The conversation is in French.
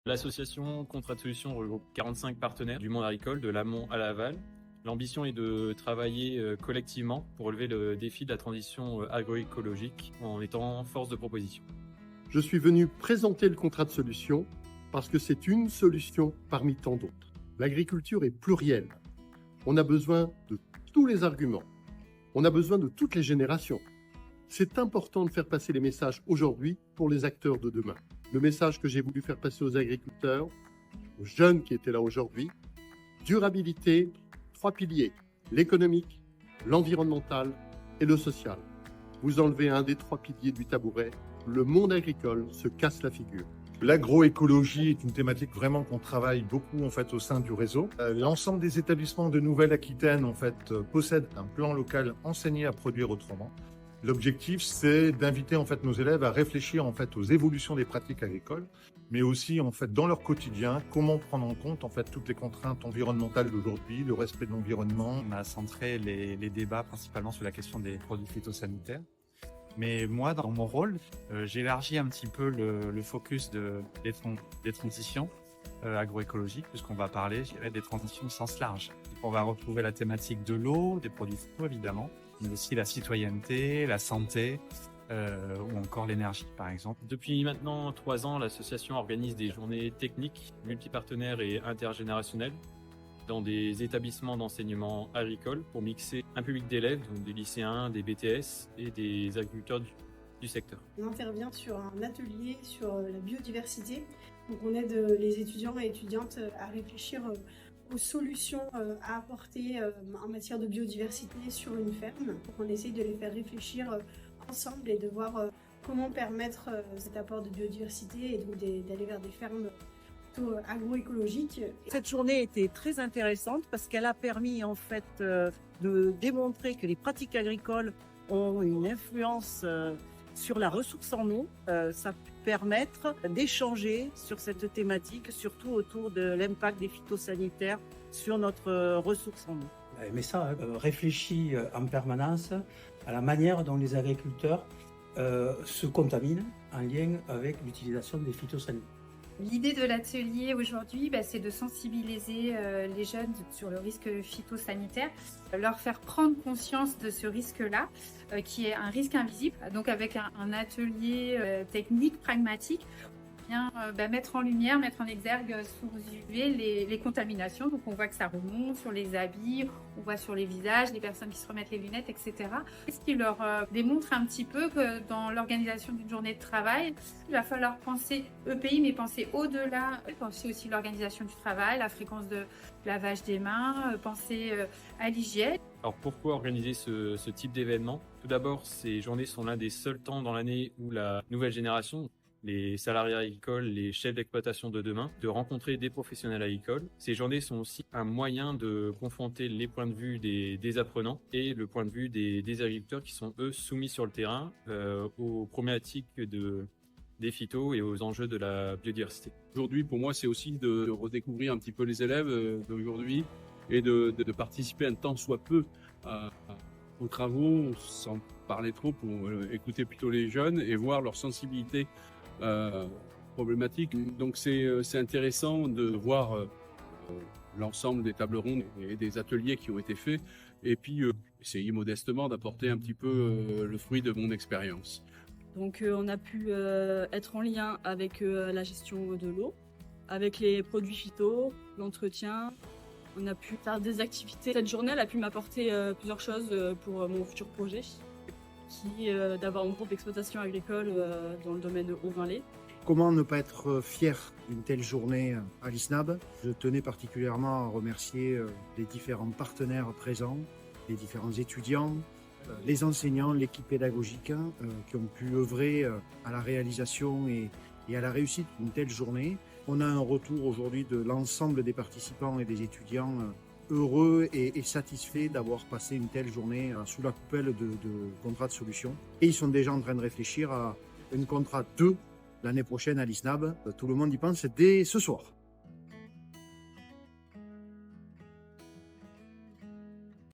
L'association Contrat de Solutions regroupe 45 partenaires du monde agricole, de l'amont à l'aval. L'ambition est de travailler collectivement pour relever le défi de la transition agroécologique en étant force de proposition. Je suis venu présenter le contrat de solution parce que c'est une solution parmi tant d'autres. L'agriculture est plurielle. On a besoin de tous les arguments. On a besoin de toutes les générations. C'est important de faire passer les messages aujourd'hui pour les acteurs de demain. Le message que j'ai voulu faire passer aux agriculteurs, aux jeunes qui étaient là aujourd'hui, durabilité, 3 piliers, l'économique, l'environnemental et le social. Vous enlevez un des 3 piliers du tabouret, le monde agricole se casse la figure. L'agroécologie est une thématique vraiment qu'on travaille beaucoup en fait au sein du réseau. L'ensemble des établissements de Nouvelle-Aquitaine en fait possèdent un plan local enseigné à produire autrement. L'objectif, c'est d'inviter en fait nos élèves à réfléchir en fait aux évolutions des pratiques agricoles, mais aussi en fait dans leur quotidien, comment prendre en compte en fait toutes les contraintes environnementales d'aujourd'hui, le respect de l'environnement. On a centré les débats principalement sur la question des produits phytosanitaires. Mais moi, dans mon rôle, j'ai élargi un petit peu le focus des transitions agroécologiques, puisqu'on va parler, je dirais, des transitions au sens large. On va retrouver la thématique de l'eau, des produits phyto évidemment, mais aussi la citoyenneté, la santé ou encore l'énergie par exemple. Depuis maintenant 3 ans, l'association organise des journées techniques, multipartenaires et intergénérationnelles dans des établissements d'enseignement agricole pour mixer un public d'élèves, donc des lycéens, des BTS et des agriculteurs du secteur. On intervient sur un atelier sur la biodiversité. Donc on aide les étudiants et étudiantes à réfléchir aux solutions à apporter en matière de biodiversité sur une ferme. Donc on essaye de les faire réfléchir ensemble et de voir comment permettre cet apport de biodiversité et donc d'aller vers des fermes agroécologiques. Cette journée était très intéressante parce qu'elle a permis en fait de démontrer que les pratiques agricoles ont une influence sur la ressource en eau. Ça peut permettre d'échanger sur cette thématique, surtout autour de l'impact des phytosanitaires sur notre ressource en eau. Mais ça réfléchit en permanence à la manière dont les agriculteurs se contaminent en lien avec l'utilisation des phytosanitaires. L'idée de l'atelier aujourd'hui, c'est de sensibiliser les jeunes sur le risque phytosanitaire, leur faire prendre conscience de ce risque-là, qui est un risque invisible. Donc avec un atelier technique, pragmatique, mettre en lumière, mettre en exergue sous UV les contaminations. Donc on voit que ça remonte sur les habits, on voit sur les visages, les personnes qui se remettent les lunettes, etc. Ce qui leur démontre un petit peu que dans l'organisation d'une journée de travail, il va falloir penser EPI, mais penser au-delà, penser aussi l'organisation du travail, la fréquence de lavage des mains, penser à l'hygiène. Alors pourquoi organiser ce type d'événement? Tout d'abord, ces journées sont l'un des seuls temps dans l'année où la nouvelle génération, les salariés agricoles, les chefs d'exploitation de demain, de rencontrer des professionnels agricoles. Ces journées sont aussi un moyen de confronter les points de vue des apprenants et le point de vue des agriculteurs qui sont, eux, soumis sur le terrain aux problématiques des phytos et aux enjeux de la biodiversité. Aujourd'hui, pour moi, c'est aussi de redécouvrir un petit peu les élèves d'aujourd'hui et de participer un tant soit peu aux travaux, sans parler trop, pour écouter plutôt les jeunes et voir leur sensibilité problématique. Donc c'est intéressant de voir l'ensemble des tables rondes et des ateliers qui ont été faits et puis essayer modestement d'apporter un petit peu le fruit de mon expérience. Donc on a pu être en lien avec la gestion de l'eau, avec les produits phyto, l'entretien. On a pu faire des activités. Cette journée elle a pu m'apporter plusieurs choses pour mon futur projet, qui est d'avoir un groupe d'exploitation agricole dans le domaine de Haut-Vinlay. Comment ne pas être fier d'une telle journée à l'ISNAB? Je tenais particulièrement à remercier les différents partenaires présents, les différents étudiants, les enseignants, l'équipe pédagogique qui ont pu œuvrer à la réalisation et à la réussite d'une telle journée. On a un retour aujourd'hui de l'ensemble des participants et des étudiants heureux et satisfaits d'avoir passé une telle journée sous la coupelle de contrat de solution. Et ils sont déjà en train de réfléchir à une contrat 2 l'année prochaine à l'ISNAB. Tout le monde y pense dès ce soir.